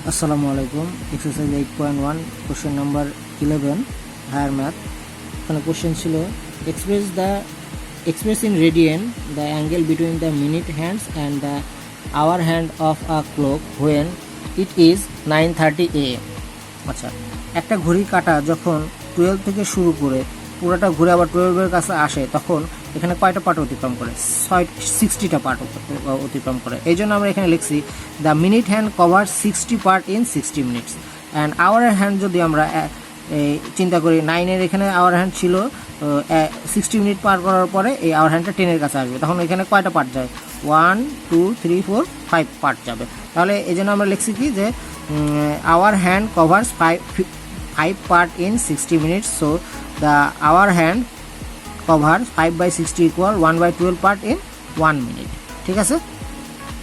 Assalamu alaikum. Exercise 8.1 question number 11 higher math. এখানে question ছিল express in radian the angle between the minute hands and the hour hand of a clock when it is 9:30 am. আচ্ছা, একটা ঘড়ি কাঁটা যখন 12 থেকে শুরু করে পুরোটা ঘুরে আবার 12 এর কাছে আসে তখন এখানে কয়টা পার্ট অতিক্রম করে? 60টা পার্ট অতিক্রম করে। এই জন্য আমরা এখানে লিখছি the minute hand cover 60 part in 60 minutes and আওয়ারের হ্যান্ড যদি আমরা চিন্তা করি 9-এর এখানে আওয়ার হ্যান্ড ছিল 60 মিনিট পার করার পরে এই আওয়ার হ্যান্ডটা 10-এর কাছে আসবে, তখন এখানে কয়টা পার্ট যায়? 1 2 3 4 5 পার্ট যাবে। তাহলে এই জন্য আমরা লিখছি কি যে hour hand covers 5 part in 60 minutes, so the hour hand covers 5/60 equal 1/12 part in 1 minute. ঠিক আছে,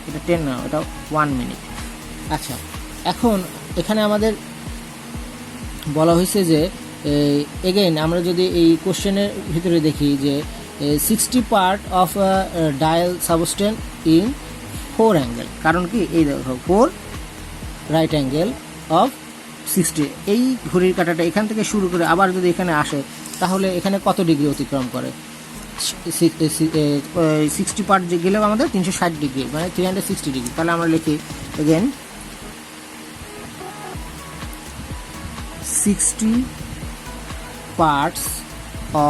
এটা 10 না, এটা 1 মিনিট। আচ্ছা, এখন এখানে আমাদের বলা হয়েছে যে এগেইন আমরা যদি এই কোশ্চেনের ভিতরে দেখি যে 60 part of dial সাবস্টেন in 4 angle, কারণ কি এই দেখো 4 রাইট অ্যাঙ্গেল অফ 60, এই ঘড়ির কাঁটাটা এখান থেকে শুরু করে আবার যদি এখানে আসে তাহলে এখানে কত ডিগ্রি অতিক্রম করে? 60 পার্ট যে গেলেও আমাদের 360 ডিগ্রি, মানে 360 ডিগ্রি। তাহলে আমরা লিখি again 60 parts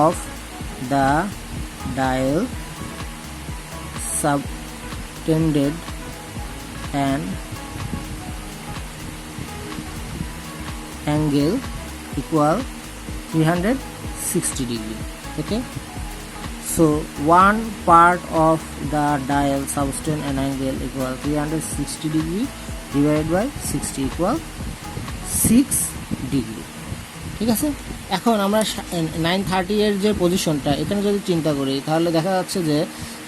of the dial subtended and angle equal 360 degree. Okay, so one part of the dial subtend an angle equal 360 degree divided by 60 equal 6 degree. ঠিক আছে, এখন আমরা 9:30 এর যে পজিশনটা এখানে যদি চিন্তা করি তাহলে দেখা যাচ্ছে যে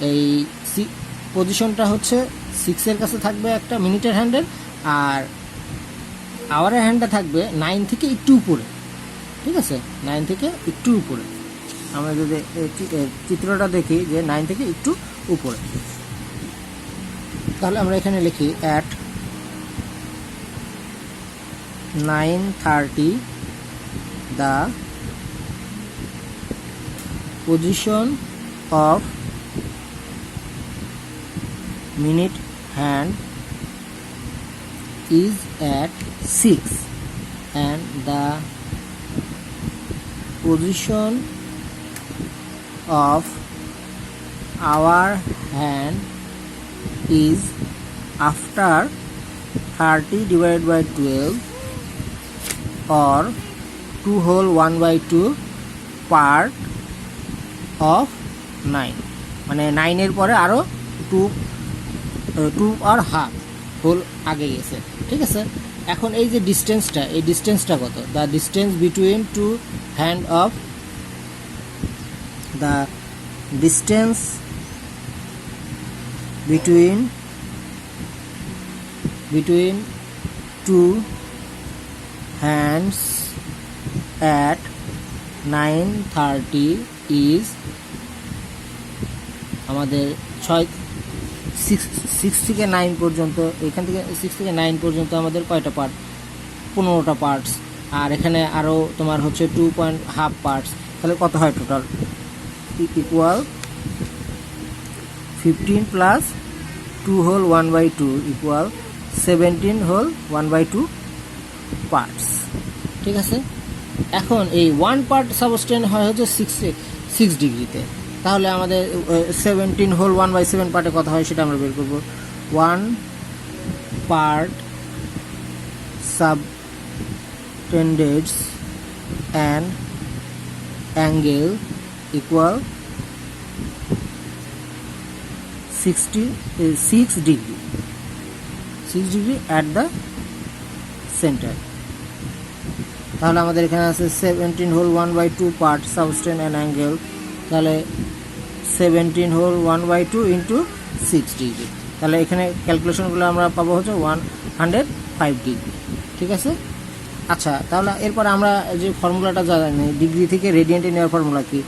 এই পজিশনটা হচ্ছে 6 এর কাছে থাকবে একটা মিনিটের হ্যান্ডেল, আর আওয়ারের হ্যান্ডটা থাকবে 9 থেকে একটু উপরে। ঠিক আছে, 9 থেকে একটু উপরে। আমরা যদি চিত্রটা দেখি যে 9 থেকে একটু উপরে, তাহলে আমরা এখানে লিখি at 9:30 the position of minute hand is at 6 and the position of our hand is after 30 divided by 12 or 2 whole 1/2 part of 9, মানে 9 এর পরে আরো 2 আর হাফ হোল আগে গেছে। ঠিক আছে, এখন এই যে ডিস্টেন্সটা, এই ডিস্টেন্সটা কত? The distance between two hand of the distance between two hands at 9:30 is আমাদের 6 থেকে 9 পর্যন্ত, এখান থেকে 6 থেকে 9 পর্যন্ত আমাদের কয়টা পার্ট? 15টা পার্টস, আর এখানে আরও তোমার হচ্ছে 2.5 পার্টস, তাহলে কত হয় total? Equal 15 plus 2 whole 1/2 equal 17 whole 1/2 parts. ঠিক আছে, এখন এই 1 পার্ট সাবস্টেন হয় হচ্ছে 6 ডিগ্রিতে, তাহলে আমাদের 17 হোল 1/7 পার্টে কত হয় সেটা আমরা বের করব। 1 part subtended an angle equal 6 degree at the center। তাহলে আমাদের এখানে আছে 17 whole 1/2 part subtend an angle, তাহলে 17 হোল 1/2 ইন্টু 6 ডিগ্রি, তাহলে এখানে ক্যালকুলেশনগুলো আমরা পাবো হচ্ছে 105 ডিগ্রি। ঠিক আছে, আচ্ছা, তাহলে এরপর আমরা যে ফর্মুলাটা জানি ডিগ্রি থেকে রেডিয়েন্টে নেওয়ার ফর্মুলা কি?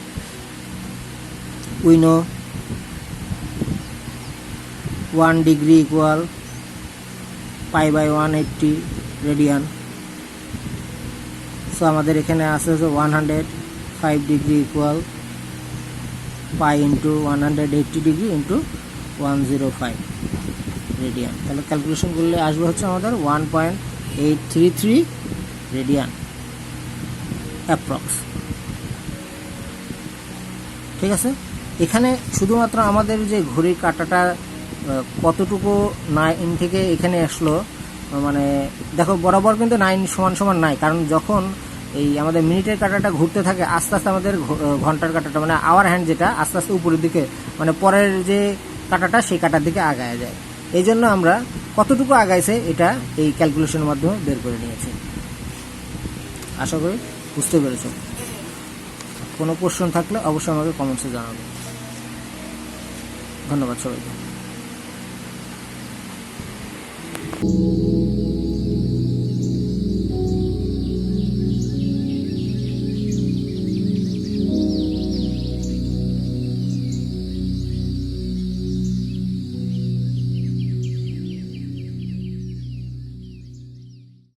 We know 1 degree equal pi by 180 radian. So আমাদের এখানে আছে 105 degree equal pi into 180 degree into 105 radian. তাহলে ক্যালকুলেশন করলে আসবে হচ্ছে আমাদের 1.833 রেডিয়ান অ্যাপ্রক্স। ঠিক আছে, এখানে শুধুমাত্র আমাদের যে ঘড়ির কাঁটাটা কতটুকু 9 থেকে এখানে আসলো, মানে দেখো বরাবর কিন্তু 9 সমান সমান নাই, কারণ যখন এই আমাদের মিনিটের কাঁটাটা ঘুরতে থাকে আস্তে আস্তে আমাদের ঘন্টার কাঁটাটা মানে আওয়ার হ্যান্ড যেটা আস্তে আস্তে উপরের দিকে মানে পরের যে কাঁটাটা সেই কাঁটার দিকে আগায় যায়। এই জন্য আমরা কতটুকু আগাইছে এটা এই ক্যালকুলেশনের মাধ্যমে বের করে নিয়েছি। আশা করি বুঝতে পেরেছ। কোনো কোশ্চেন থাকলে অবশ্যই আমাকে কমেন্টসে জানাবে। ধন্যবাদ সবাইকে।